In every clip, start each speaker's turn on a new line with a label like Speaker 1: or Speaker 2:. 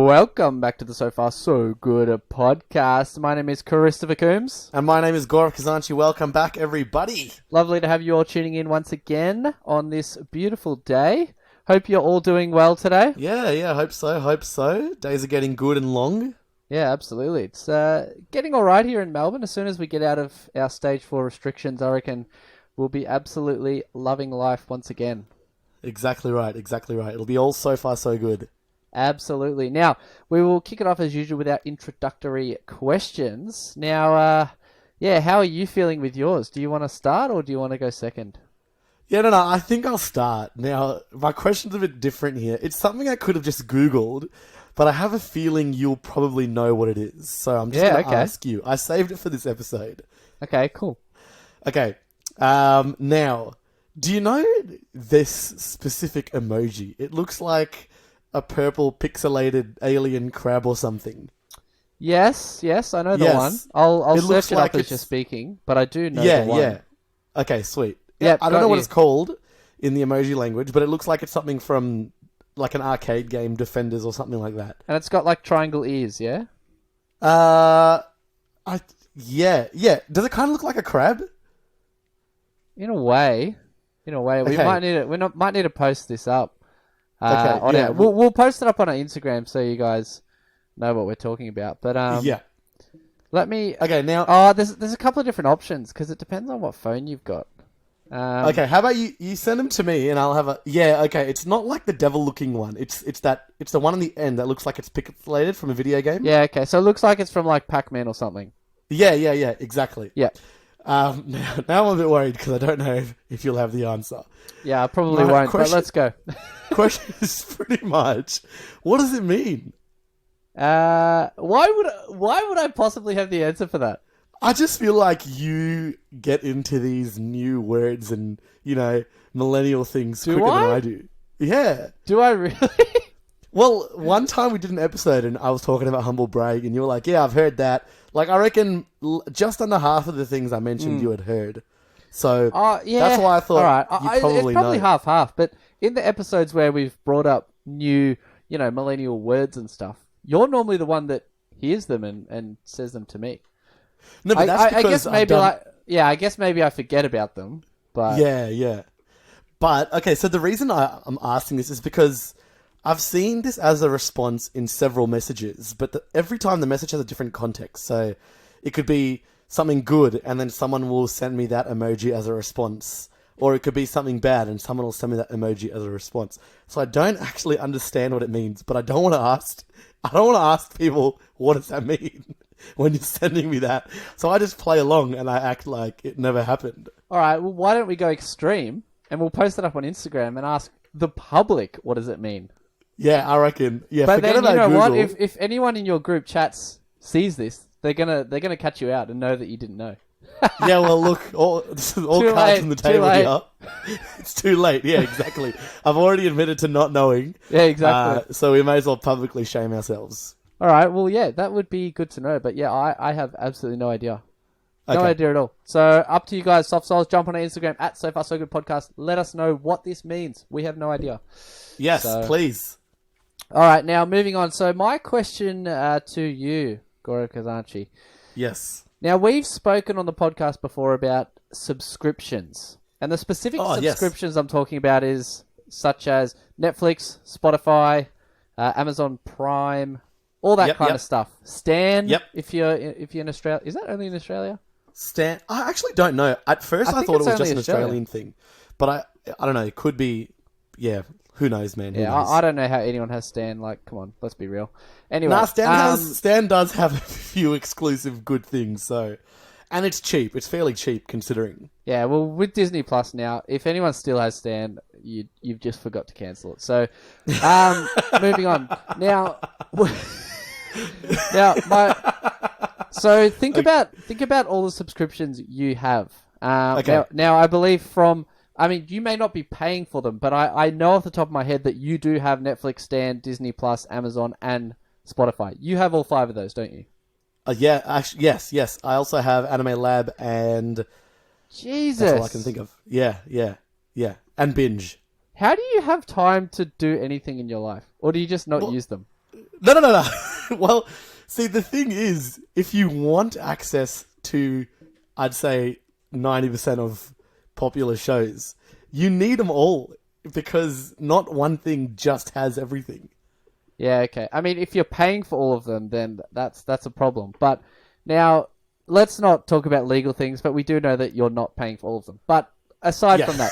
Speaker 1: Welcome back to the So Far So Good podcast. My name is Christopher Coombs.
Speaker 2: And my name is Gaurav Khazanchi. Welcome back, everybody.
Speaker 1: Lovely to have you all tuning in once again on this beautiful day. Hope you're all doing well today.
Speaker 2: Yeah, hope so. Days are getting good and long.
Speaker 1: Yeah, absolutely. It's getting all right here in Melbourne. As soon as we get out of our stage 4 restrictions, I reckon we'll be absolutely loving life once again.
Speaker 2: Exactly right. It'll be all so far so good.
Speaker 1: Absolutely. Now, we will kick it off as usual with our introductory questions. Now, how are you feeling with yours? Do you want to start or do you want to go second?
Speaker 2: Yeah, no, I think I'll start. Now, my question's a bit different here. It's something I could have just Googled, but I have a feeling you'll probably know what it is. So I'm just going to ask you. I saved it for this episode.
Speaker 1: Okay, cool.
Speaker 2: Okay. Now, do you know this specific emoji? It looks like a purple pixelated alien crab or something.
Speaker 1: Yes, I know the one. I'll search it up as you're speaking, but I do know the one. Yeah.
Speaker 2: Okay, sweet.
Speaker 1: Yeah,
Speaker 2: I don't know what it's called in the emoji language, but it looks like it's something from like an arcade game, Defenders or something like that.
Speaker 1: And it's got like triangle ears, yeah?
Speaker 2: Yeah. Does it kind of look like a crab?
Speaker 1: In a way. Okay. We might need to post this up. We'll post it up on our Instagram so you guys know what we're talking about. But let me.
Speaker 2: Okay, now.
Speaker 1: Oh, there's a couple of different options because it depends on what phone you've got.
Speaker 2: Okay, how about you send them to me and I'll have a. Yeah, okay. It's not like the devil-looking one. It's the one on the end that looks like it's pixelated from a video game.
Speaker 1: Yeah. Okay. So it looks like it's from like Pac-Man or something.
Speaker 2: Yeah. Exactly.
Speaker 1: Yeah.
Speaker 2: Now I'm a bit worried because I don't know if you'll have the answer.
Speaker 1: Yeah, I probably won't, but let's go.
Speaker 2: Question is pretty much, what does it mean?
Speaker 1: Why would I possibly have the answer for that?
Speaker 2: I just feel like you get into these new words and, millennial things quicker than I do. Yeah.
Speaker 1: Do I really?
Speaker 2: Well, one time we did an episode and I was talking about humble brag and you were like, yeah, I've heard that. Like, I reckon just under half of the things I mentioned you had heard. So that's why I thought you probably
Speaker 1: it's probably
Speaker 2: know.
Speaker 1: half. But in the episodes where we've brought up new, millennial words and stuff, you're normally the one that hears them and says them to me.
Speaker 2: No, but that's because
Speaker 1: I guess maybe I forget about them. But
Speaker 2: yeah. But okay, so the reason I'm asking this is because I've seen this as a response in several messages, but every time the message has a different context. So it could be something good, and then someone will send me that emoji as a response. Or it could be something bad, and someone will send me that emoji as a response. So I don't actually understand what it means, but I don't want to ask people, what does that mean when you're sending me that? So I just play along, and I act like it never happened.
Speaker 1: All right, well, why don't we go extreme, and we'll post it up on Instagram and ask the public, what does it mean?
Speaker 2: Yeah, I reckon. Yeah,
Speaker 1: but
Speaker 2: forget
Speaker 1: then
Speaker 2: about Google.
Speaker 1: What? If anyone in your group chats sees this, they're gonna catch you out and know that you didn't know.
Speaker 2: Yeah, well, look, all cards on the table here. It's too late. Yeah, exactly. I've already admitted to not knowing.
Speaker 1: Yeah, exactly.
Speaker 2: So we may as well publicly shame ourselves.
Speaker 1: All right. Well, yeah, that would be good to know. But yeah, I have absolutely no idea. No idea at all. So up to you guys, soft souls. Jump on our Instagram at So Far So Good Podcast. Let us know what this means. We have no idea.
Speaker 2: Yes, please.
Speaker 1: All right, now moving on. So my question to you, Gaurav Khazanchi.
Speaker 2: Yes.
Speaker 1: Now, we've spoken on the podcast before about subscriptions. And the specific subscriptions I'm talking about is such as Netflix, Spotify, Amazon Prime, all that kind of stuff. Stan, if you're in Australia. Is that only in Australia?
Speaker 2: Stan, I actually don't know. At first I thought it was just an Australian thing. But I don't know. It could be, who knows, man? Who knows?
Speaker 1: I don't know how anyone has Stan. Like, come on, let's be real. Anyway,
Speaker 2: Stan does have a few exclusive good things, so, and it's cheap. It's fairly cheap considering.
Speaker 1: Yeah, well, with Disney Plus now, if anyone still has Stan, you've just forgot to cancel it. So, moving on now. So think about all the subscriptions you have. Now I believe you may not be paying for them, but I know off the top of my head that you do have Netflix, Stan, Disney Plus, Amazon, and Spotify. You have all 5 of those, don't you?
Speaker 2: Yeah, actually, yes. I also have Anime Lab and...
Speaker 1: Jesus.
Speaker 2: That's all I can think of. Yeah. And Binge.
Speaker 1: How do you have time to do anything in your life? Or do you just not use them?
Speaker 2: No. Well, see, the thing is, if you want access to, I'd say, 90% of popular shows, you need them all, because not one thing just has everything.
Speaker 1: Yeah, okay. I mean, if you're paying for all of them, then that's a problem. But now, let's not talk about legal things, but we do know that you're not paying for all of them. But aside from that,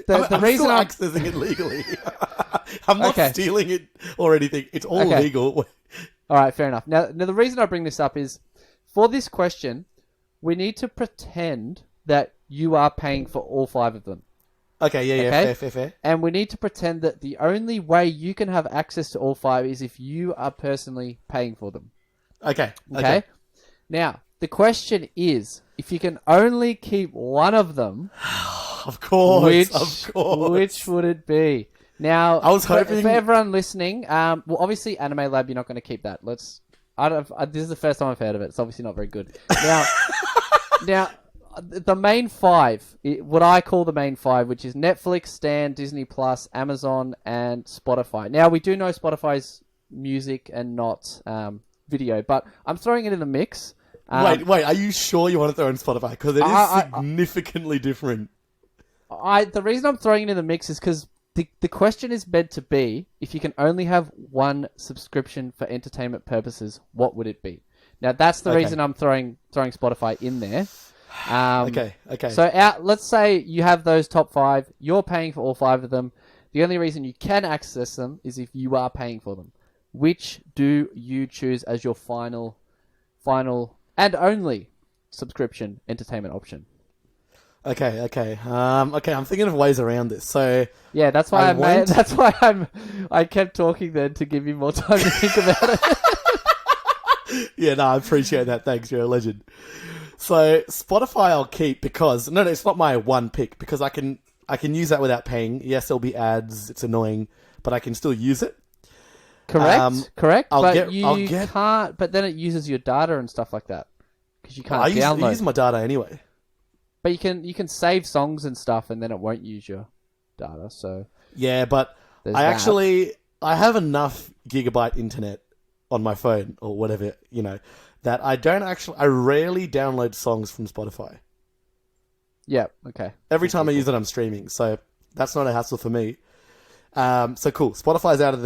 Speaker 1: the reason
Speaker 2: I'm still accessing it legally. I'm not stealing it or anything. It's all legal.
Speaker 1: All right, fair enough. Now, the reason I bring this up is, for this question, we need to pretend that you are paying for all 5 of them.
Speaker 2: Okay, yeah, fair.
Speaker 1: And we need to pretend that the only way you can have access to all 5 is if you are personally paying for them.
Speaker 2: Okay.
Speaker 1: Now, the question is, if you can only keep one of them,
Speaker 2: of course,
Speaker 1: which would it be? Now,
Speaker 2: I was hoping
Speaker 1: for everyone listening, well, obviously, Anime Lab, you're not going to keep that. This is the first time I've heard of it. It's obviously not very good. Now, the main 5, what I call the main 5, which is Netflix, Stan, Disney Plus, Amazon, and Spotify. Now, we do know Spotify's music and not video, but I'm throwing it in the mix.
Speaker 2: Wait, are you sure you want to throw in Spotify? Because it is significantly different.
Speaker 1: The reason I'm throwing it in the mix is because the question is meant to be, if you can only have one subscription for entertainment purposes, what would it be? Now, that's the reason I'm throwing Spotify in there.
Speaker 2: Okay.
Speaker 1: So let's say you have those top 5. You're paying for all 5 of them. The only reason you can access them is if you are paying for them. Which do you choose as your final and only subscription entertainment option?
Speaker 2: Okay. I'm thinking of ways around this. So
Speaker 1: yeah, that's why I kept talking then, to give you more time to think about it.
Speaker 2: Yeah, no, I appreciate that. Thanks, you're a legend. So Spotify I'll keep because no, it's not my one pick, because I can use that without paying. Yes, there'll be ads. It's annoying, but I can still use it.
Speaker 1: Correct. You can't. But then it uses your data and stuff like that, because you can't download.
Speaker 2: I use my data anyway.
Speaker 1: But you can save songs and stuff, and then it won't use your data. So
Speaker 2: yeah, but I have enough gigabyte internet on my phone or whatever, that I rarely download songs from Spotify.
Speaker 1: Yeah. Okay.
Speaker 2: Every time I use it, I'm streaming, so that's not a hassle for me. So cool. Spotify's out of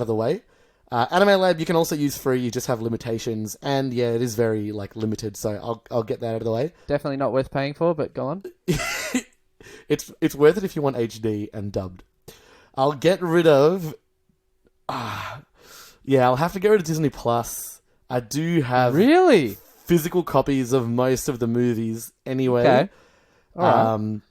Speaker 2: the way. Anime Lab you can also use free. You just have limitations, and yeah, it is very limited. So I'll get that out of the way.
Speaker 1: Definitely not worth paying for, but go on.
Speaker 2: It's worth it if you want HD and dubbed. I'll get rid of. I'll have to get rid of Disney Plus. I do have physical copies of most of the movies anyway.
Speaker 1: Okay. All right.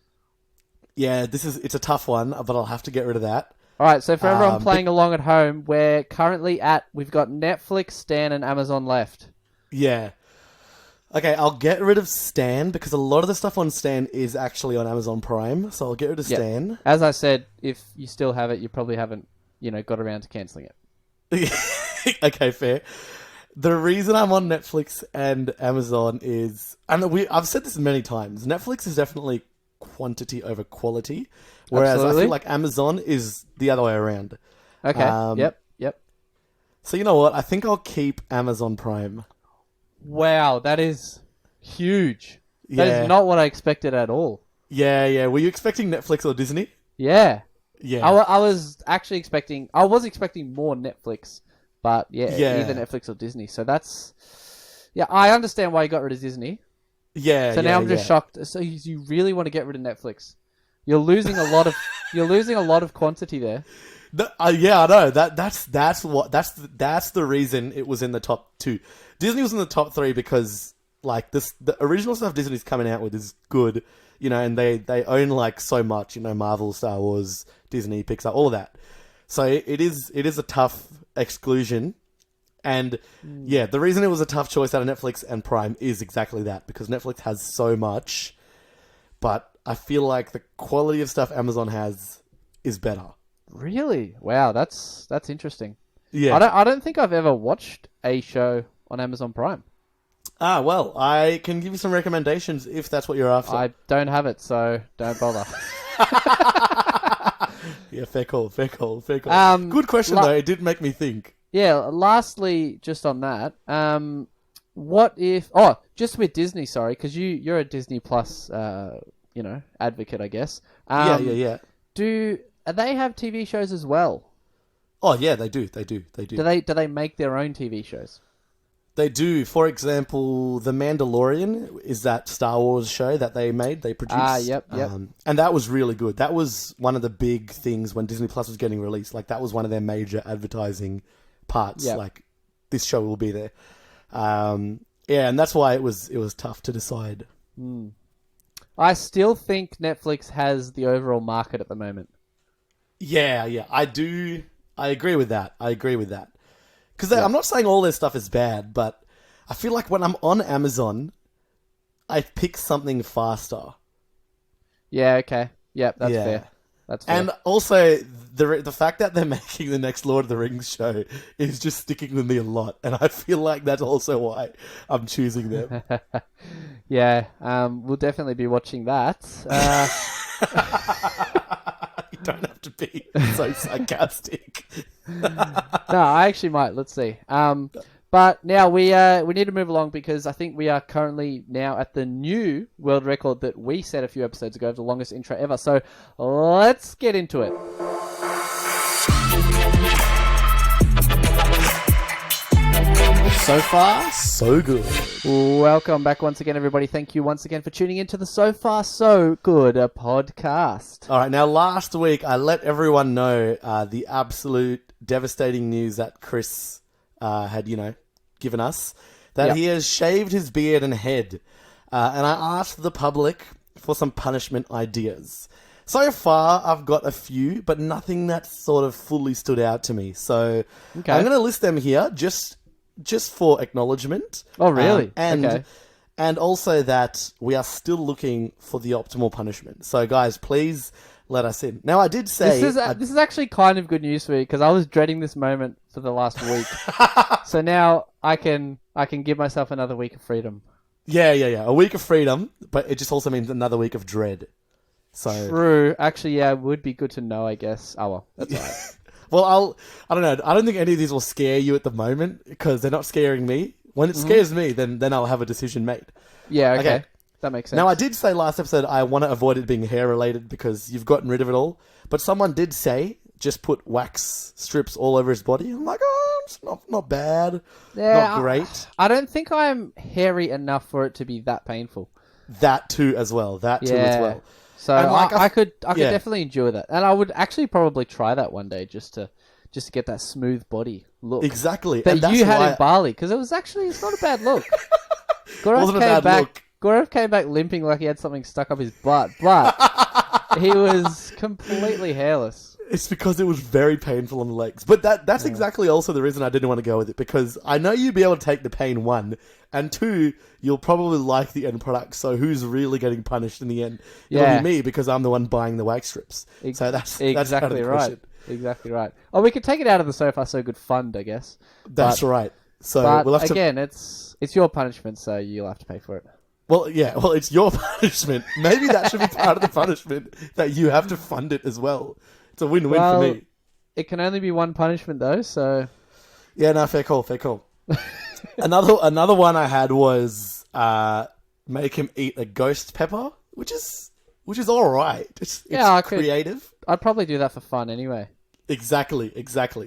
Speaker 2: Yeah, it's a tough one, but I'll have to get rid of that.
Speaker 1: All right, so for everyone playing along at home, we've got Netflix, Stan, and Amazon left.
Speaker 2: Yeah. Okay, I'll get rid of Stan, because a lot of the stuff on Stan is actually on Amazon Prime, so I'll get rid of Stan.
Speaker 1: As I said, if you still have it, you probably haven't, got around to cancelling it.
Speaker 2: Okay, fair. The reason I'm on Netflix and Amazon is, and I've said this many times, Netflix is definitely quantity over quality, whereas
Speaker 1: Absolutely.
Speaker 2: I feel like Amazon is the other way around.
Speaker 1: Okay. Yep.
Speaker 2: So you know what? I think I'll keep Amazon Prime.
Speaker 1: Wow, that is huge. That is not what I expected at all.
Speaker 2: Yeah. Were you expecting Netflix or Disney?
Speaker 1: Yeah.
Speaker 2: Yeah.
Speaker 1: I was actually expecting more Netflix, but either Netflix or Disney. So that's, I understand why you got rid of Disney.
Speaker 2: Yeah.
Speaker 1: So now I'm just shocked. So you really want to get rid of Netflix? You're losing a lot of quantity there.
Speaker 2: I know that's the reason it was in the top 2. Disney was in the top 3 because the original stuff Disney's coming out with is good, and they own so much, Marvel, Star Wars, Disney, Pixar, all of that. So it is a tough exclusion, and the reason it was a tough choice out of Netflix and Prime is exactly that, because Netflix has so much, but I feel like the quality of stuff Amazon has is better.
Speaker 1: Really? Wow, that's interesting.
Speaker 2: Yeah.
Speaker 1: I don't think I've ever watched a show on Amazon Prime.
Speaker 2: Well, I can give you some recommendations if that's what you're after.
Speaker 1: I don't have it, so don't bother.
Speaker 2: Yeah, fair call. Good question, though. It did make me think.
Speaker 1: Yeah, lastly, just on that, what if... Oh, just with Disney, sorry, because you're a Disney Plus, advocate, I guess.
Speaker 2: Yeah.
Speaker 1: Do they have TV shows as well?
Speaker 2: Oh, yeah, they do. Do
Speaker 1: they make their own TV shows?
Speaker 2: They do. For example, The Mandalorian is that Star Wars show that they produced.
Speaker 1: Yep.
Speaker 2: And that was really good. That was one of the big things when Disney Plus was getting released. Like, that was one of their major advertising parts.
Speaker 1: Yep.
Speaker 2: Like, this show will be there. And that's why it was tough to decide.
Speaker 1: I still think Netflix has the overall market at the moment.
Speaker 2: Yeah, I do. I agree with that. Because I'm not saying all their stuff is bad, but I feel like when I'm on Amazon, I pick something faster.
Speaker 1: Yeah, okay. Yep, that's fair. That's fair.
Speaker 2: And also, the fact that they're making the next Lord of the Rings show is just sticking with me a lot. And I feel like that's also why I'm choosing them.
Speaker 1: Yeah, we'll definitely be watching that.
Speaker 2: You don't have to be so sarcastic.
Speaker 1: No, I actually might. Let's see. But now we need to move along because I think we are currently now at the new world record that we set a few episodes ago of the longest intro ever. So let's get into it.
Speaker 2: So far, so good.
Speaker 1: Welcome back once again, everybody. Thank you once again for tuning into the So Far So Good podcast.
Speaker 2: All right, now last week I let everyone know the absolute devastating news that Chris had, given us, that he has shaved his beard and head. And I asked the public for some punishment ideas. So far, I've got a few, but nothing that sort of fully stood out to me. So I'm going to list them here just for acknowledgement.
Speaker 1: Oh, really?
Speaker 2: And also that we are still looking for the optimal punishment. So, guys, please let us in. Now, I did say...
Speaker 1: This is actually kind of good news for me, because I was dreading this moment for the last week. So now I can give myself another week of freedom.
Speaker 2: Yeah. A week of freedom, but it just also means another week of dread. So
Speaker 1: True. Actually, yeah, it would be good to know, I guess. Oh, well, that's all right.
Speaker 2: Well, I don't know. I don't think any of these will scare you at the moment, because they're not scaring me. When it scares me, then I'll have a decision made.
Speaker 1: Yeah, okay. That makes sense.
Speaker 2: Now, I did say last episode I want to avoid it being hair-related because you've gotten rid of it all. But someone did say, just put wax strips all over his body. I'm like, it's not bad.
Speaker 1: Yeah,
Speaker 2: not great.
Speaker 1: I don't think I'm hairy enough for it to be that painful.
Speaker 2: That too as well.
Speaker 1: So I could definitely enjoy that. And I would actually probably try that one day just to get that smooth body look.
Speaker 2: Exactly.
Speaker 1: That you had in Bali. Because it's not a bad look. Gaurav came back limping like he had something stuck up his butt, but he was completely hairless.
Speaker 2: It's because it was very painful on the legs. But that's exactly also the reason I didn't want to go with it, because I know you'd be able to take the pain, one, and two, you'll probably like the end product. So who's really getting punished in the end? It'll be me, because I'm the one buying the wax strips. So that's
Speaker 1: exactly right. Exactly right. Oh, we could take it out of the So Far So Good fund, I guess.
Speaker 2: That's right. So we'll have
Speaker 1: again, it's your punishment, so you'll have to pay for it.
Speaker 2: Well, yeah. Well, it's your punishment. Maybe that should be part of the punishment, that you have to fund it as well. It's a win-win for me.
Speaker 1: It can only be one punishment, though, so...
Speaker 2: Yeah, no, fair call. Another one I had was make him eat a ghost pepper, which is all right. It's creative.
Speaker 1: I'd probably do that for fun anyway.
Speaker 2: Exactly.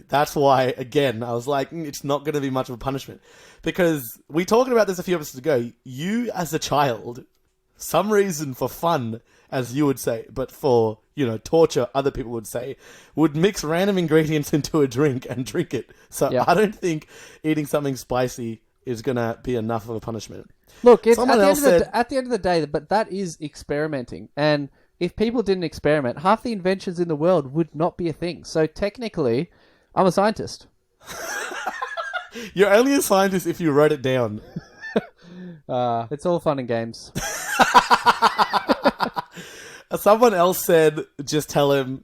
Speaker 2: That's why, again, I was like, it's not going to be much of a punishment. Because we talked about this a few episodes ago. You, as a child, some reason for fun, as you would say, but for, torture, other people would say, would mix random ingredients into a drink and drink it. So I don't think eating something spicy is going to be enough of a punishment.
Speaker 1: Look, at the end of the day, but that is experimenting. And if people didn't experiment, half the inventions in the world would not be a thing. So technically, I'm a scientist.
Speaker 2: You're only a scientist if you wrote it down.
Speaker 1: It's all fun and games.
Speaker 2: Someone else said, just tell him,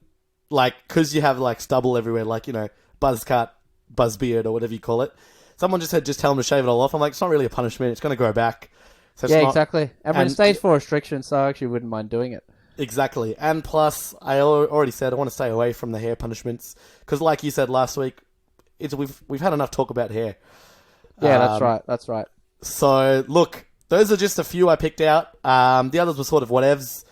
Speaker 2: because you have, stubble everywhere, buzz cut, buzz beard, or whatever you call it. Someone just said, just tell him to shave it all off. I'm like, it's not really a punishment. It's going to grow back. So
Speaker 1: exactly. And we're in stage 4 restriction, so I actually wouldn't mind doing it.
Speaker 2: Exactly. And plus, I already said I want to stay away from the hair punishments. Because like you said last week, we've had enough talk about hair.
Speaker 1: Yeah, that's right. That's right.
Speaker 2: So look, those are just a few I picked out. The others were sort of whatevs.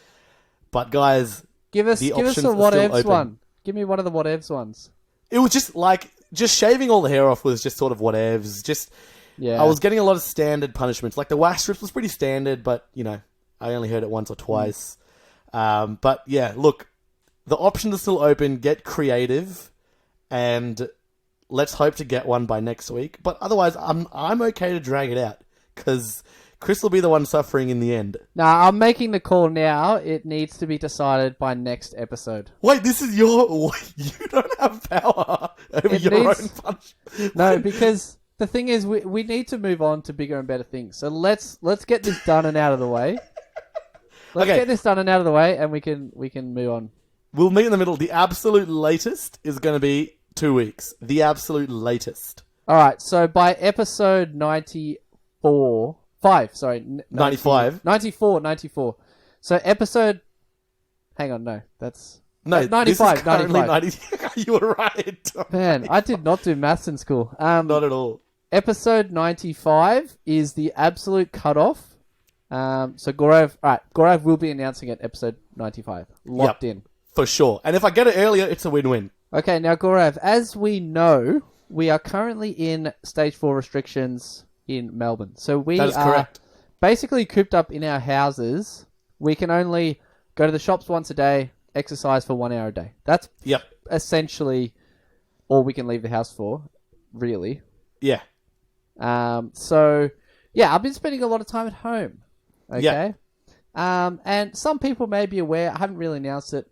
Speaker 2: But guys,
Speaker 1: give us a whatevs one. Give me one of the whatevs ones.
Speaker 2: It was just shaving all the hair off was just sort of whatevs. I was getting a lot of standard punishments. Like the wax strips was pretty standard, but I only heard it once or twice. But yeah, look, the options are still open. Get creative, and let's hope to get one by next week. But otherwise, I'm okay to drag it out because Chris will be the one suffering in the end.
Speaker 1: Nah, I'm making the call now. It needs to be decided by next episode.
Speaker 2: Wait, this is you don't have power over your own punishment.
Speaker 1: No, because the thing is, we need to move on to bigger and better things. So let's get this done and out of the way. Let's get this done and out of the way, and we can move on.
Speaker 2: We'll meet in the middle. The absolute latest is going to be 2 weeks. The absolute latest.
Speaker 1: All right. So by episode 94.
Speaker 2: 95.
Speaker 1: 94. So episode... Hang on, no. That's...
Speaker 2: No,
Speaker 1: 95.
Speaker 2: 95. You were right.
Speaker 1: Man, I did not do maths in school.
Speaker 2: Not at all.
Speaker 1: Episode 95 is the absolute cutoff. So Gaurav will be announcing it episode 95. Locked in.
Speaker 2: For sure. And if I get it earlier, it's a win-win.
Speaker 1: Okay, now Gaurav, as we know, we are currently in stage 4 restrictions in Melbourne. So we are correct. Basically cooped up in our houses. We can only go to the shops once a day, exercise for 1 hour a day. That's essentially all we can leave the house for, really.
Speaker 2: Yeah.
Speaker 1: So, yeah, I've been spending a lot of time at home. Okay? And some people may be aware, I haven't really announced it,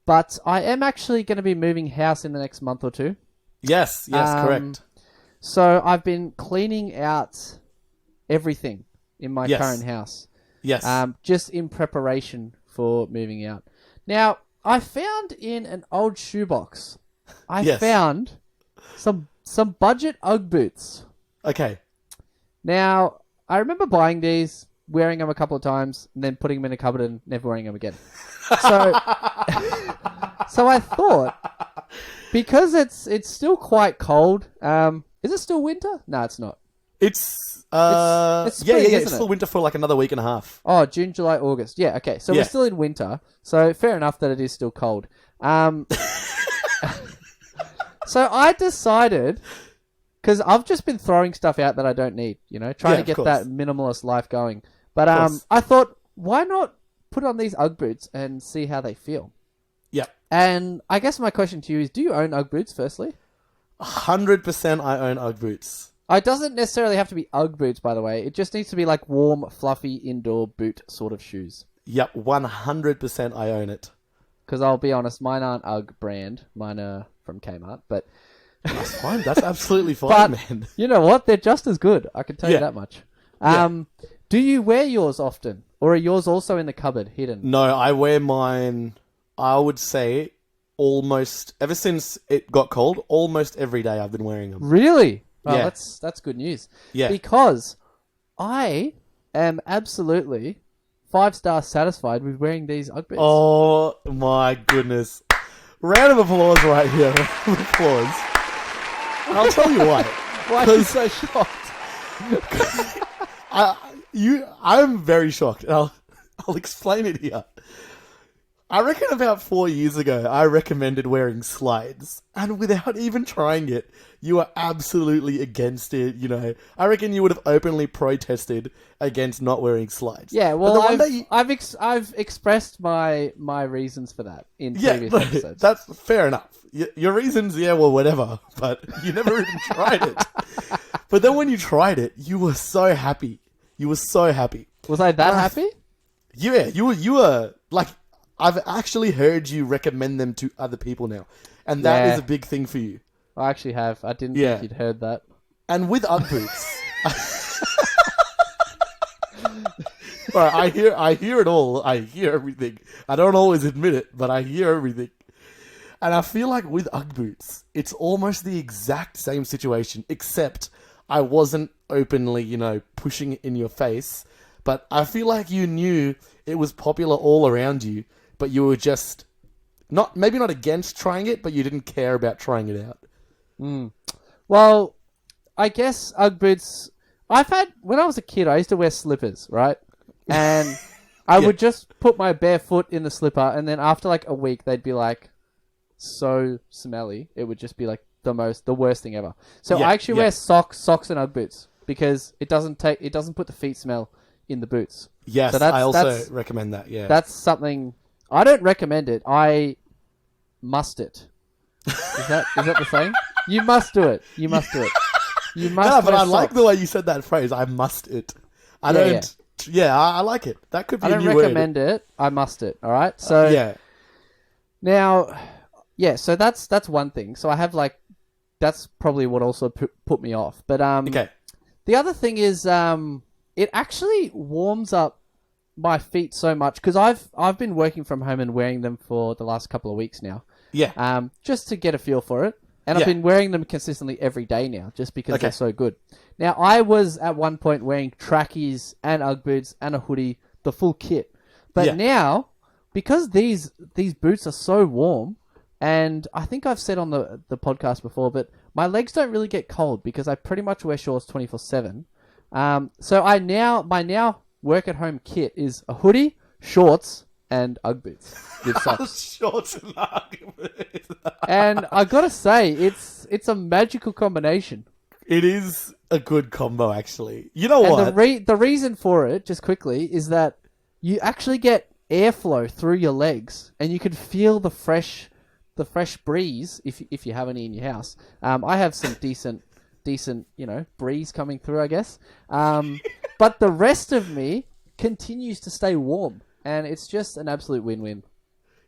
Speaker 1: but I am actually going to be moving house in the next month or two.
Speaker 2: Yes, correct.
Speaker 1: So I've been cleaning out everything in my current house.
Speaker 2: Yes.
Speaker 1: Just in preparation for moving out. Now, I found in an old shoebox, I found some budget Ugg boots. Okay. Now, I remember buying these, wearing them a couple of times, and then putting them in a cupboard and never wearing them again. So, so I thought, because it's still quite cold. Is it still winter? No, it's not.
Speaker 2: It's spring, it's still winter for like another week and a half.
Speaker 1: Oh, June, July, August. Yeah, okay. So we're still in winter. So fair enough that it is still cold. So I decided, because I've just been throwing stuff out that I don't need, trying to get that minimalist life going. But I thought, why not put on these Ugg boots and see how they feel?
Speaker 2: Yeah.
Speaker 1: And I guess my question to you is, do you own Ugg boots, firstly?
Speaker 2: 100% I own Ugg boots.
Speaker 1: It doesn't necessarily have to be Ugg boots, by the way. It just needs to be like warm, fluffy, indoor boot sort of shoes.
Speaker 2: Yep, 100% I own it.
Speaker 1: Because I'll be honest, mine aren't Ugg brand. Mine are from Kmart, but...
Speaker 2: That's fine. That's absolutely fine, man.
Speaker 1: You know what? They're just as good. I can tell you that much. Do you wear yours often? Or are yours also in the cupboard, hidden?
Speaker 2: No, I wear mine, I would say, almost... Ever since it got cold, almost every day I've been wearing them.
Speaker 1: Really? Oh,
Speaker 2: yeah.
Speaker 1: That's good news.
Speaker 2: Yeah.
Speaker 1: Because I am absolutely 5-star satisfied with wearing these Ugg boots.
Speaker 2: Oh, my goodness. Round of applause right here. Round of applause. And I'll tell you why.
Speaker 1: Why are you so shocked?
Speaker 2: I'm very shocked. And I'll explain it here. I reckon about 4 years ago, I recommended wearing slides. And without even trying it, you were absolutely against it, I reckon you would have openly protested against not wearing slides.
Speaker 1: Yeah, well, I've expressed my reasons for that in previous episodes.
Speaker 2: That's fair enough. Your reasons, whatever. But you never even tried it. But then when you tried it, you were so happy. Was I
Speaker 1: that happy?
Speaker 2: Yeah, you were like... I've actually heard you recommend them to other people now. And that is a big thing for you.
Speaker 1: I actually have. I didn't think you'd heard that.
Speaker 2: And with Ugg boots... Right, I hear it all. I hear everything. I don't always admit it, but I hear everything. And I feel like with Ugg boots, it's almost the exact same situation, except I wasn't openly, pushing it in your face. But I feel like you knew it was popular all around you, but you were just maybe not against trying it, but you didn't care about trying it out.
Speaker 1: Well, I guess Ugg boots. When I was a kid, I used to wear slippers, right? And I would just put my bare foot in the slipper, and then after like a week, they'd be like so smelly. It would just be like the worst thing ever. So I actually wear socks and Ugg boots because it doesn't put the feet smell in the boots.
Speaker 2: Yes,
Speaker 1: so
Speaker 2: I also recommend that. Yeah,
Speaker 1: that's something I don't recommend it. I must it. Is that the saying? You must do it. You must do it. You must.
Speaker 2: No, but I
Speaker 1: socks.
Speaker 2: like the way you said that phrase. I must it. I don't. Yeah, I like it. That could be a new word.
Speaker 1: I don't recommend it. I must it. All right. So
Speaker 2: yeah.
Speaker 1: Now, so that's one thing. So I have like, that's probably what also put me off. But
Speaker 2: okay.
Speaker 1: The other thing is it actually warms up my feet so much because I've been working from home and wearing them for the last couple of weeks now.
Speaker 2: Yeah.
Speaker 1: Just to get a feel for it. And I've been wearing them consistently every day now, just because they're so good. Now, I was at one point wearing trackies and Ugg boots and a hoodie, the full kit. But now, because these boots are so warm, and I think I've said on the podcast before, but my legs don't really get cold because I pretty much wear shorts 24/7. So my now work at home kit is a hoodie, shorts, and Ugg boots with socks.
Speaker 2: Shorts and Ugg boots.
Speaker 1: And I gotta say, it's a magical combination.
Speaker 2: It is a good combo, actually. You know what?
Speaker 1: The reason for it, just quickly, is that you actually get airflow through your legs, and you can feel the fresh breeze if you have any in your house. I have some decent breeze coming through, I guess. But the rest of me continues to stay warm. And it's just an absolute win-win.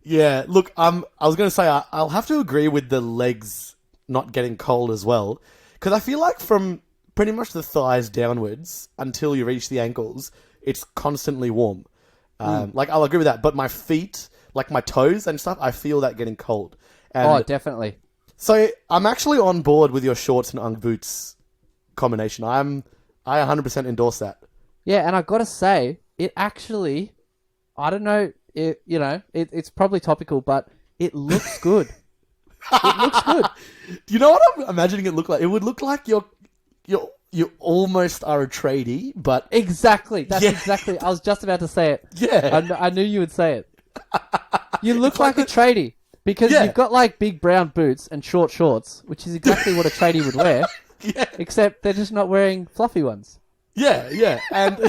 Speaker 2: Yeah, look, I was going to say, I'll have to agree with the legs not getting cold as well. Because I feel like from pretty much the thighs downwards until you reach the ankles, it's constantly warm. Like, I'll agree with that. But my feet, like my toes and stuff, I feel that getting cold. And
Speaker 1: definitely.
Speaker 2: So I'm actually on board with your shorts and Ugg boots combination. I 100% endorse that.
Speaker 1: Yeah, and I got to say, it actually... I don't know, it's probably topical, but it looks good. It looks good.
Speaker 2: Do you know what I'm imagining it look like? It would look like you almost are a tradie, but...
Speaker 1: Exactly. That's exactly... I was just about to say it.
Speaker 2: Yeah.
Speaker 1: I knew you would say it. You look like a tradie because you've got like big brown boots and short shorts, which is exactly what a tradie would wear, except they're just not wearing fluffy ones.
Speaker 2: Yeah. And...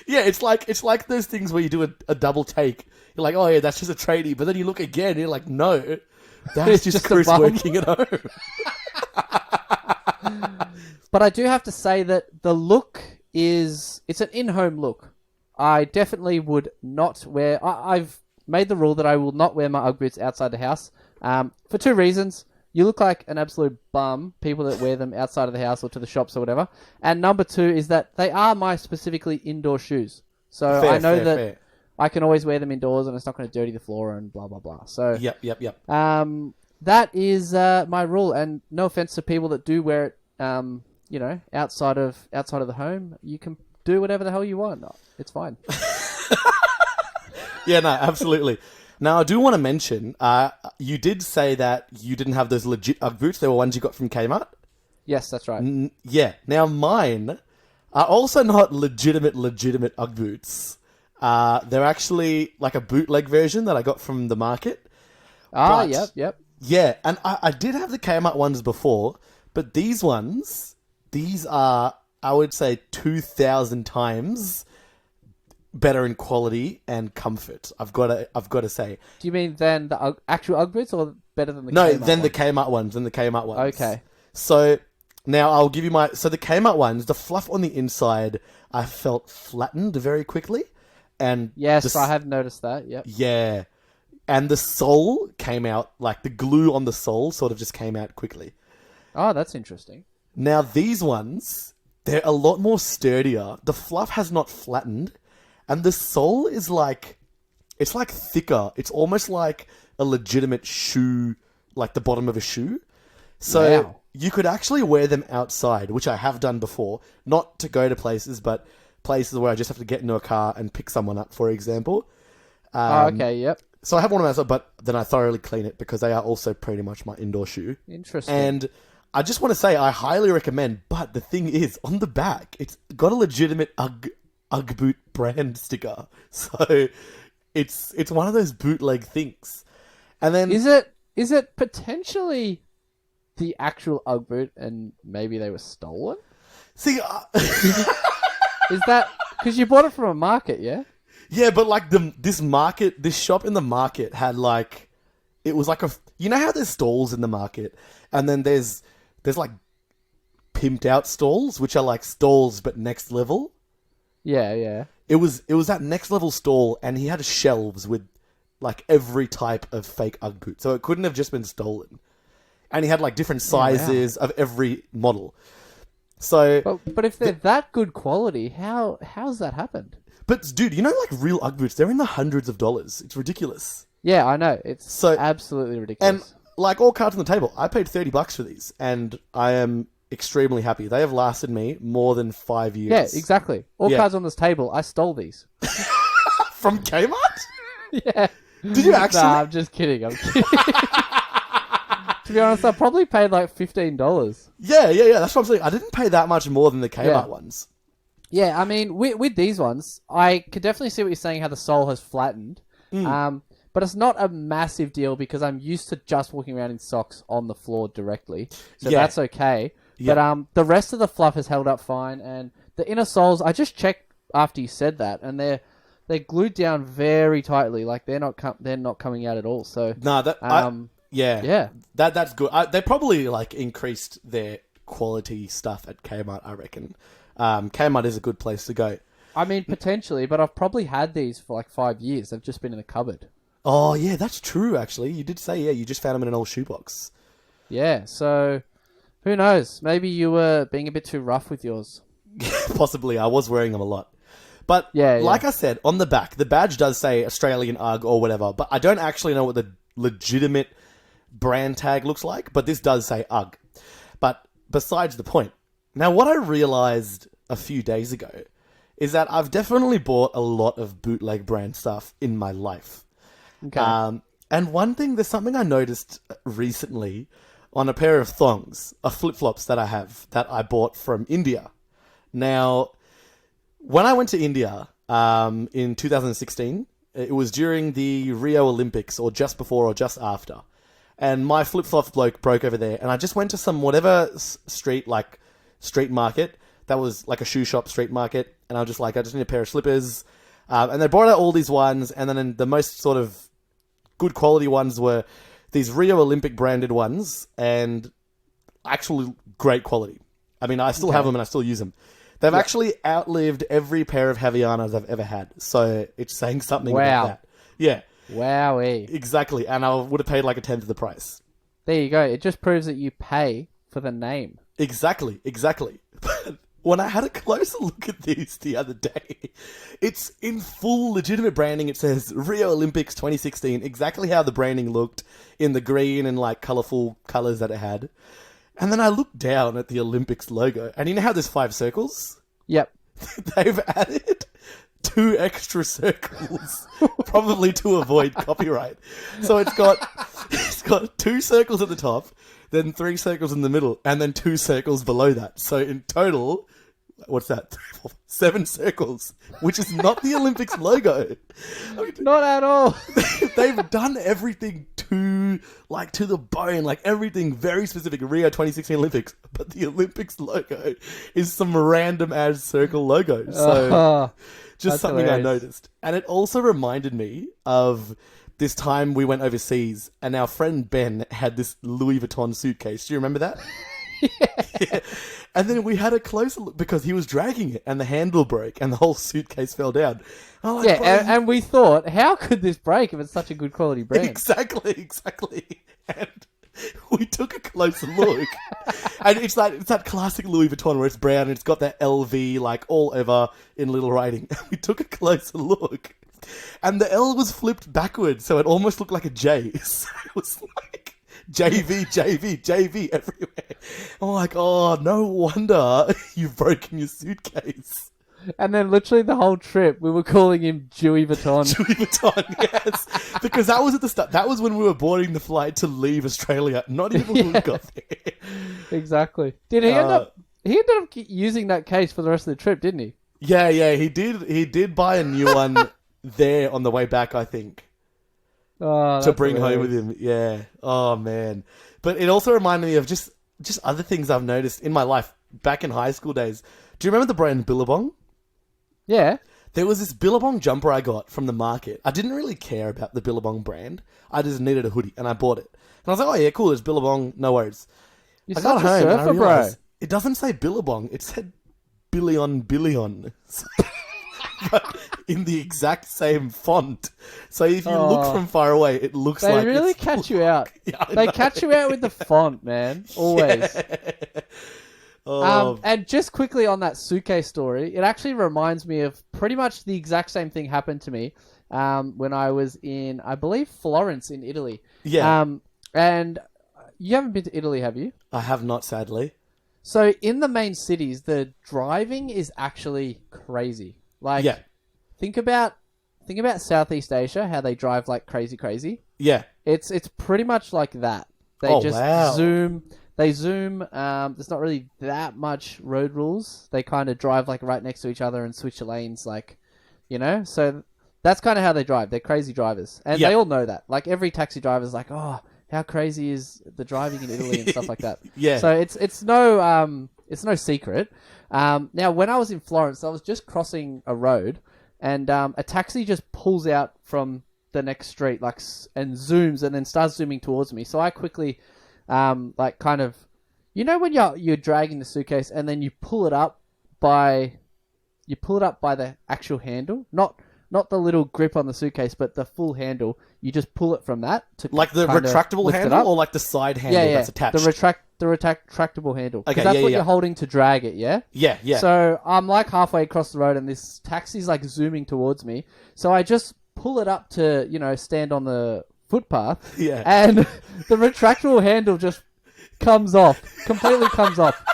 Speaker 2: Yeah, it's like those things where you do a double take. You're like, oh yeah, that's just a tradie. But then you look again and you're like, no, that's just Chris working at home.
Speaker 1: But I do have to say that the look it's an in-home look. I definitely would not wear... I've made the rule that I will not wear my Ugg boots outside the house for two reasons. You look like an absolute bum, people that wear them outside of the house or to the shops or whatever. And number two is that they are my specifically indoor shoes. So I know that I can always wear them indoors and it's not going to dirty the floor and blah, blah, blah. So
Speaker 2: Yep.
Speaker 1: that is my rule. And no offense to people that do wear it, outside of the home. You can do whatever the hell you want. It's fine.
Speaker 2: Yeah, no, absolutely. Now, I do want to mention, you did say that you didn't have those legit Ugg boots. They were ones you got from Kmart.
Speaker 1: Yes, that's right.
Speaker 2: Yeah. Now, mine are also not legitimate Ugg boots. They're actually like a bootleg version that I got from the market.
Speaker 1: Yep.
Speaker 2: Yeah, and I did have the Kmart ones before, but these are, I would say, 2,000 times better in quality and comfort. I've got to say.
Speaker 1: Do you mean than the actual Ugg boots or better than the
Speaker 2: No,
Speaker 1: Kmart
Speaker 2: than
Speaker 1: ones?
Speaker 2: the Kmart ones. Than the Kmart ones.
Speaker 1: Okay.
Speaker 2: So now I'll give you so the Kmart ones, the fluff on the inside, I felt flattened very quickly, and
Speaker 1: yes, I have noticed that. Yep.
Speaker 2: Yeah, and the sole came out, like the glue on the sole sort of just came out quickly.
Speaker 1: Oh, that's interesting.
Speaker 2: Now these ones, they're a lot more sturdier. The fluff has not flattened. And the sole is it's thicker. It's almost like a legitimate shoe, like the bottom of a shoe. So you could actually wear them outside, which I have done before. Not to go to places, but places where I just have to get into a car and pick someone up, for example.
Speaker 1: Okay, yep.
Speaker 2: So I have one of those, but then I thoroughly clean it because they are also pretty much my indoor shoe.
Speaker 1: Interesting.
Speaker 2: And I just want to say I highly recommend, but the thing is, on the back, it's got a legitimate Ugg boot brand sticker. So it's one of those bootleg things. And then
Speaker 1: Is it potentially the actual Ugg boot and maybe they were stolen?
Speaker 2: See,
Speaker 1: Is that because you bought it from a market, yeah?
Speaker 2: yeah, but like this shop in the market had like, it was like you know how there's stalls in the market, and then there's like pimped out stalls, which are like stalls but next level.
Speaker 1: Yeah, yeah.
Speaker 2: It was that next level stall, and he had shelves with like every type of fake Ugg boot, so it couldn't have just been stolen. And he had like different sizes of every model. So,
Speaker 1: but if they're that good quality, how's that happened?
Speaker 2: but dude, you know, like real Ugg boots, they're in the hundreds of dollars. It's ridiculous.
Speaker 1: Yeah, I know. It's absolutely ridiculous.
Speaker 2: And like all cards on the table, I paid $30 for these, and I am extremely happy. They have lasted me more than 5 years.
Speaker 1: Yeah, exactly. All cards on this table, I stole these.
Speaker 2: From Kmart?
Speaker 1: Yeah.
Speaker 2: Did you actually?
Speaker 1: Nah, I'm just kidding. To be honest, I probably paid like $15.
Speaker 2: Yeah. That's what I'm saying. I didn't pay that much more than the Kmart ones.
Speaker 1: Yeah, I mean, with these ones, I could definitely see what you're saying, how the sole has flattened. But it's not a massive deal because I'm used to just walking around in socks on the floor directly. So that's okay. Yeah. But the rest of the fluff has held up fine. And the inner soles, I just checked after you said that, and they're glued down very tightly. Like they're not coming out at all. So
Speaker 2: no, that's good. They probably like increased their quality stuff at Kmart, I reckon. Kmart is a good place to go.
Speaker 1: I mean, potentially, but I've probably had these for like 5 years. They've just been in the cupboard.
Speaker 2: Oh, yeah, that's true, actually. You did say, you just found them in an old shoebox.
Speaker 1: Yeah, so who knows? Maybe you were being a bit too rough with yours.
Speaker 2: Possibly. I was wearing them a lot. But like I said, on the back, the badge does say Australian Ugg or whatever, but I don't actually know what the legitimate brand tag looks like, but this does say Ugg. But besides the point, now what I realized a few days ago is that I've definitely bought a lot of bootleg brand stuff in my life.
Speaker 1: Okay.
Speaker 2: And one thing, there's something I noticed recently on a pair of thongs, flip-flops that I have that I bought from India. Now, when I went to India in 2016, it was during the Rio Olympics, or just before or just after. And my flip-flop broke over there, and I just went to some whatever street market that was like a shoe shop street market, and I was just like, I just need a pair of slippers. And they brought out all these ones, and then the most sort of good quality ones were these Rio Olympic branded ones, and actually great quality. I mean, I still have them and I still use them. They've actually outlived every pair of Havaianas I've ever had, so it's saying something about that. Yeah.
Speaker 1: Wowee.
Speaker 2: Exactly, and I would have paid like a tenth of the price.
Speaker 1: There you go. It just proves that you pay for the name.
Speaker 2: Exactly. But when I had a closer look at these the other day, it's in full legitimate branding. It says Rio Olympics 2016, exactly how the branding looked in the green and like colourful colours that it had. And then I looked down at the Olympics logo, and you know how there's 5 circles?
Speaker 1: Yep.
Speaker 2: They've added 2 extra circles, probably to avoid copyright. So it's got 2 circles at the top, then 3 circles in the middle, and then 2 circles below that. So in total, what's that? 3, 4, 7 circles, which is not the Olympics logo. I mean,
Speaker 1: not at all.
Speaker 2: They've done everything to the bone, like everything very specific. Rio 2016 Olympics, but the Olympics logo is some random ass circle logo. So just something hilarious. I noticed. And it also reminded me of this time we went overseas, and our friend Ben had this Louis Vuitton suitcase. Do you remember that? Yeah. And then we had a closer look because he was dragging it, and the handle broke, and the whole suitcase fell down. And like,
Speaker 1: and we thought, how could this break if it's such a good quality brand?
Speaker 2: Exactly. And we took a closer look, and it's that classic Louis Vuitton where it's brown and it's got that LV like all over in little writing. We took a closer look, and the L was flipped backwards, so it almost looked like a J. So it was like JV everywhere. I'm like, oh, no wonder you've broken your suitcase.
Speaker 1: And then literally the whole trip, we were calling him Dewey Vuitton.
Speaker 2: Dewey Vuitton, yes. Because that was at the start. That was when we were boarding the flight to leave Australia. Not even when we got there.
Speaker 1: Exactly. Did he end up... He ended up using that case for the rest of the trip, didn't he?
Speaker 2: Yeah, he did. He did buy a new one there on the way back, I think.
Speaker 1: Oh,
Speaker 2: to bring home with him. Yeah. Oh, man. But it also reminded me of just other things I've noticed in my life back in high school days. Do you remember the brand Billabong?
Speaker 1: Yeah.
Speaker 2: There was this Billabong jumper I got from the market. I didn't really care about the Billabong brand. I just needed a hoodie, and I bought it. And I was like, oh, yeah, cool, it's Billabong, no worries.
Speaker 1: You're such a surfer, bro.
Speaker 2: It doesn't say Billabong. It said Billion. But in the exact same font. So if you look from far away, it looks like...
Speaker 1: They really catch you out. Yeah, they catch you out with the font, man. Always. Yeah. And just quickly on that suitcase story, it actually reminds me of pretty much the exact same thing happened to me when I was in, I believe, Florence in Italy.
Speaker 2: Yeah.
Speaker 1: And you haven't been to Italy, have you?
Speaker 2: I have not, sadly.
Speaker 1: So in the main cities, the driving is actually crazy. Like, think about Southeast Asia, how they drive like crazy.
Speaker 2: Yeah.
Speaker 1: It's pretty much like that. They zoom. They zoom. There's not really that much road rules. They kind of drive like right next to each other and switch lanes, like, you know. So that's kind of how they drive. They're crazy drivers, and they all know that. Like every taxi driver's like, oh, how crazy is the driving in Italy and stuff like that.
Speaker 2: Yeah.
Speaker 1: So it's no secret. Now when I was in Florence, I was just crossing a road, and a taxi just pulls out from the next street, like, and zooms, and then starts zooming towards me. So I quickly. Like kind of, you know, when you're dragging the suitcase and then you pull it up by the actual handle, not the little grip on the suitcase, but the full handle. You just pull it from that to
Speaker 2: like the retractable handle, or like the side handle that's attached.
Speaker 1: The retractable handle.
Speaker 2: Okay,
Speaker 1: that's what you're holding to drag it. Yeah.
Speaker 2: Yeah.
Speaker 1: So I'm like halfway across the road and this taxi's like zooming towards me. So I just pull it up to, you know, stand on the footpath, and the retractable handle just completely comes off.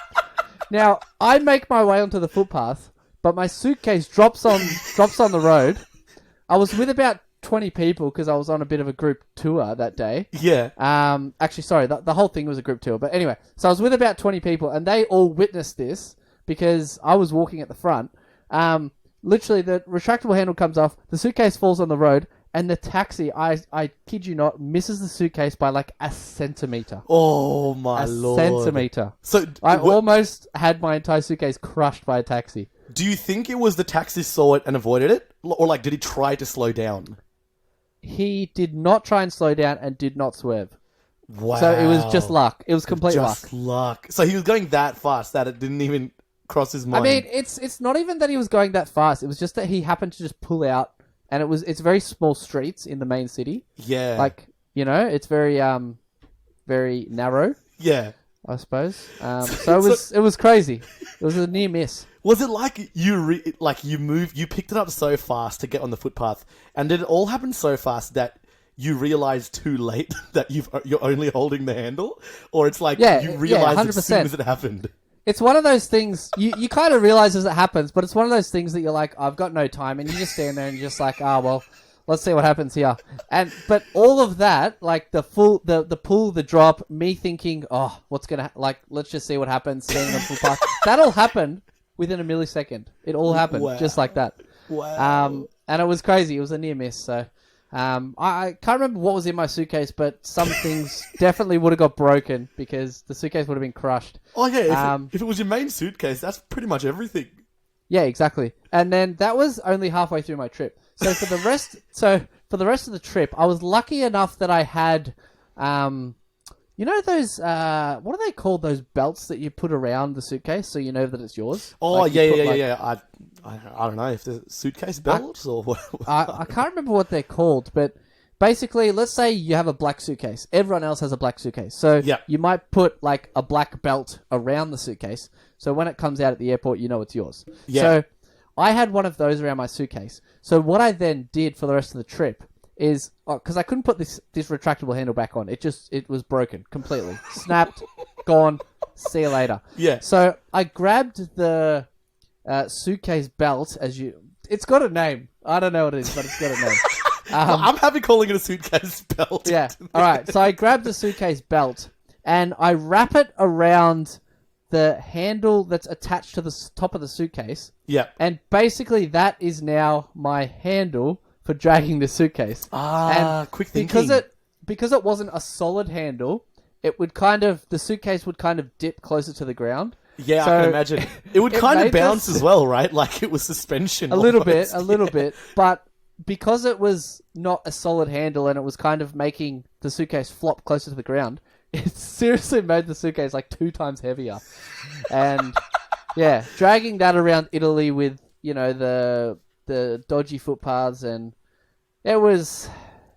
Speaker 1: Now I make my way onto the footpath, but my suitcase drops on the road. I was with about 20 people because I was on a bit of a group tour that day.
Speaker 2: Yeah.
Speaker 1: Actually, sorry, the whole thing was a group tour, but anyway, so I was with about 20 people, and they all witnessed this because I was walking at the front. Literally, the retractable handle comes off, the suitcase falls on the road. And the taxi, I kid you not, misses the suitcase by like a centimetre.
Speaker 2: Oh, my lord.
Speaker 1: A centimetre.
Speaker 2: So
Speaker 1: I almost had my entire suitcase crushed by a taxi.
Speaker 2: Do you think it was the taxi saw it and avoided it? Or like, did he try to slow down?
Speaker 1: He did not try and slow down and did not swerve.
Speaker 2: Wow.
Speaker 1: So it was just luck. It was complete
Speaker 2: luck. So he was going that fast that it didn't even cross his mind.
Speaker 1: I mean, it's not even that he was going that fast. It was just that he happened to just pull out. And it's very small streets in the main city.
Speaker 2: Yeah.
Speaker 1: Like, you know, it's very narrow.
Speaker 2: Yeah.
Speaker 1: I suppose. So it was crazy. It was a near miss.
Speaker 2: Was it like you picked it up so fast to get on the footpath, and did it all happen so fast that you realized too late that you're only holding the handle, or it's like you realized as soon as it happened?
Speaker 1: It's one of those things, you kind of realize as it happens, but it's one of those things that you're like, I've got no time, and you just stand there and you're just like, well, let's see what happens here. But all of that, like the pull, the drop, me thinking, what's going to, let's just see what happens, standing on full path. That all happened within a millisecond. It all happened just like that.
Speaker 2: Wow.
Speaker 1: And it was crazy. It was a near miss, so... I can't remember what was in my suitcase, but some things definitely would have got broken because the suitcase would have been crushed.
Speaker 2: Oh yeah, if it was your main suitcase, that's pretty much everything. Yeah,
Speaker 1: exactly. And then that was only halfway through my trip. So for the rest of the trip, I was lucky enough that I had, you know those what are they called? Those belts that you put around the suitcase so you know that it's yours.
Speaker 2: Oh like yeah. I don't know if the suitcase belts or what.
Speaker 1: I can't remember what they're called, but basically, let's say you have a black suitcase. Everyone else has a black suitcase. So you might put like a black belt around the suitcase. So when it comes out at the airport, you know it's yours. Yeah. So I had one of those around my suitcase. So what I then did for the rest of the trip is, because I couldn't put this retractable handle back on. It was broken completely. Snapped, gone, see you later.
Speaker 2: Yeah.
Speaker 1: So I grabbed the suitcase belt, it's got a name. I don't know what it is, but it's got a name.
Speaker 2: I'm happy calling it a suitcase belt.
Speaker 1: Yeah. All right. So I grabbed the suitcase belt and I wrap it around the handle that's attached to the top of the suitcase.
Speaker 2: Yeah.
Speaker 1: And basically that is now my handle for dragging the suitcase.
Speaker 2: Quick thinking.
Speaker 1: Because it wasn't a solid handle, the suitcase would kind of dip closer to the ground.
Speaker 2: Yeah, so I can imagine. It would kind of bounce as well, right? Like it was suspension.
Speaker 1: A little bit. But because it was not a solid handle and it was kind of making the suitcase flop closer to the ground, it seriously made the suitcase like 2 times heavier. And yeah, dragging that around Italy with, the dodgy footpaths, and it was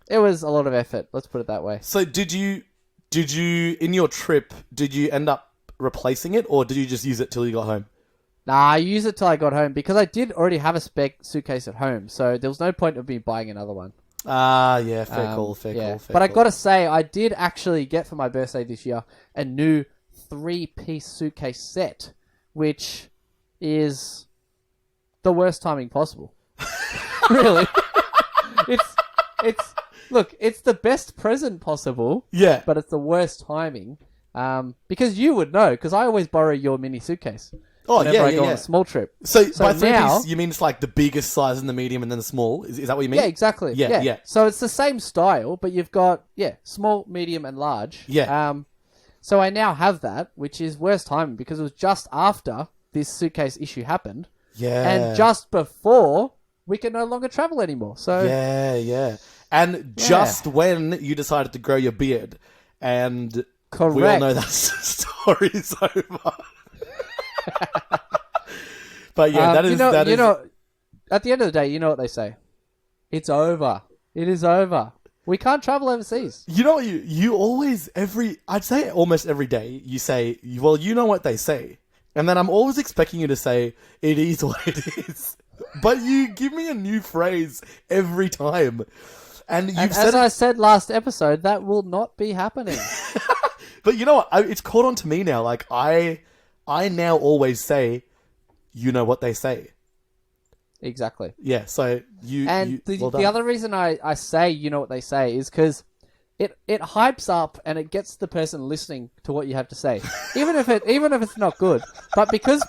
Speaker 1: a lot of effort. Let's put it that way.
Speaker 2: So did you in your trip, did you end up replacing it, or did you just use it till you got home?
Speaker 1: Nah, I used it till I got home because I did already have a spec suitcase at home, so there was no point of me buying another one.
Speaker 2: Yeah, fair call.
Speaker 1: But I gotta say, I did actually get for my birthday this year a new 3-piece suitcase set, which is the worst timing possible. Really, it's the best present possible.
Speaker 2: Yeah,
Speaker 1: but it's the worst timing. Because you would know, because I always borrow your mini suitcase.
Speaker 2: Oh,
Speaker 1: whenever I go
Speaker 2: on
Speaker 1: a small trip.
Speaker 2: So by 3-piece, you mean it's like the biggest size and the medium and then the small? Is that what you mean?
Speaker 1: Yeah, exactly.
Speaker 2: Yeah.
Speaker 1: So it's the same style, but you've got, small, medium, and large.
Speaker 2: Yeah.
Speaker 1: So I now have that, which is worst timing because it was just after this suitcase issue happened.
Speaker 2: Yeah.
Speaker 1: And just before we can no longer travel anymore. So
Speaker 2: Yeah. And just when you decided to grow your beard, and
Speaker 1: correct.
Speaker 2: We all know that story's over. But yeah, that is at
Speaker 1: the end of the day, you know what they say. It's over. It is over. We can't travel overseas.
Speaker 2: You know what you always I'd say almost every day you say, well, you know what they say. And then I'm always expecting you to say, it is what it is. But you give me a new phrase every time. And
Speaker 1: I said last episode, that will not be happening.
Speaker 2: But you know what? It's caught on to me now. Like, I now always say, you know what they say.
Speaker 1: Exactly.
Speaker 2: Yeah, so
Speaker 1: the other reason I say you know what they say is because it hypes up and it gets the person listening to what you have to say, even if it's not good. But because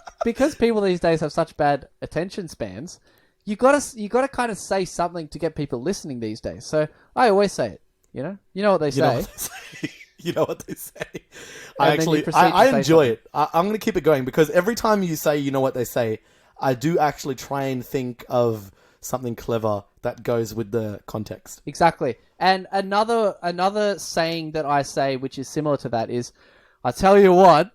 Speaker 1: people these days have such bad attention spans, you gotta kind of say something to get people listening these days. So I always say it. You know what they say.
Speaker 2: You know what they say. I enjoy it. I'm going to keep it going because every time you say you know what they say, I do actually try and think of something clever that goes with the context.
Speaker 1: Exactly. And another saying that I say, which is similar to that, is, I tell you what,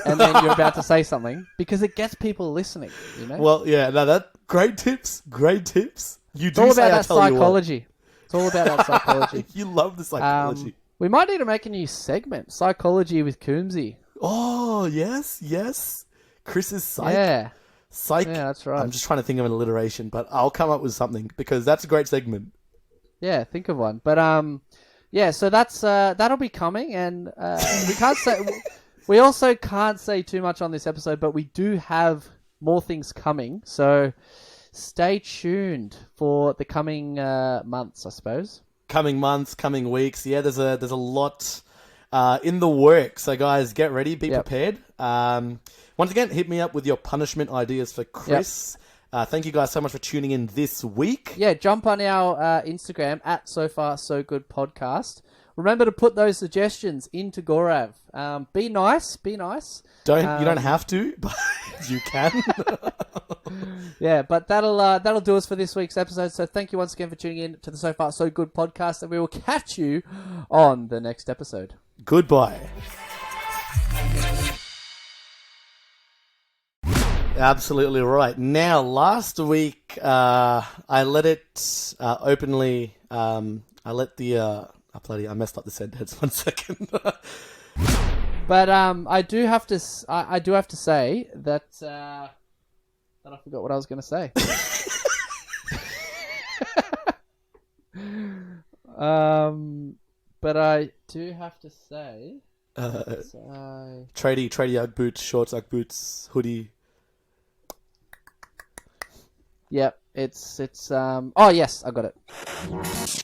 Speaker 1: and then you're about to say something, because it gets people listening,
Speaker 2: Well, yeah, no, great tips. You do
Speaker 1: all
Speaker 2: say
Speaker 1: about
Speaker 2: I tell
Speaker 1: psychology.
Speaker 2: You what.
Speaker 1: It's all about that psychology.
Speaker 2: You love the psychology.
Speaker 1: We might need to make a new segment, Psychology with Coombsy.
Speaker 2: Oh, yes. Chris's psych.
Speaker 1: Yeah.
Speaker 2: Psych.
Speaker 1: Yeah, that's right.
Speaker 2: I'm just trying to think of an alliteration, but I'll come up with something because that's a great segment.
Speaker 1: Yeah, think of one. But so that's that'll be coming, and we also can't say too much on this episode, but we do have more things coming. So stay tuned for the coming months, I suppose.
Speaker 2: Coming months, coming weeks. Yeah, there's a lot in the works. So guys, get ready, be prepared. Once again, hit me up with your punishment ideas for Chris. Thank you guys so much for tuning in this week.
Speaker 1: Yeah, jump on our Instagram at So Far So Good Podcast. Remember to put those suggestions into Gaurav. Be nice. You don't have to, but you can. Yeah, but that'll do us for this week's episode. So thank you once again for tuning in to the So Far So Good Podcast, and we will catch you on the next episode.
Speaker 2: Goodbye. Absolutely right. Now, last week, I let it openly. I let the. I messed up the sentence. 1 second.
Speaker 1: But I do have to say that I forgot what I was going to say. But I do have to say.
Speaker 2: Tradie Ugg boots, shorts Ugg boots, hoodie.
Speaker 1: Yep, it's oh yes, I got it.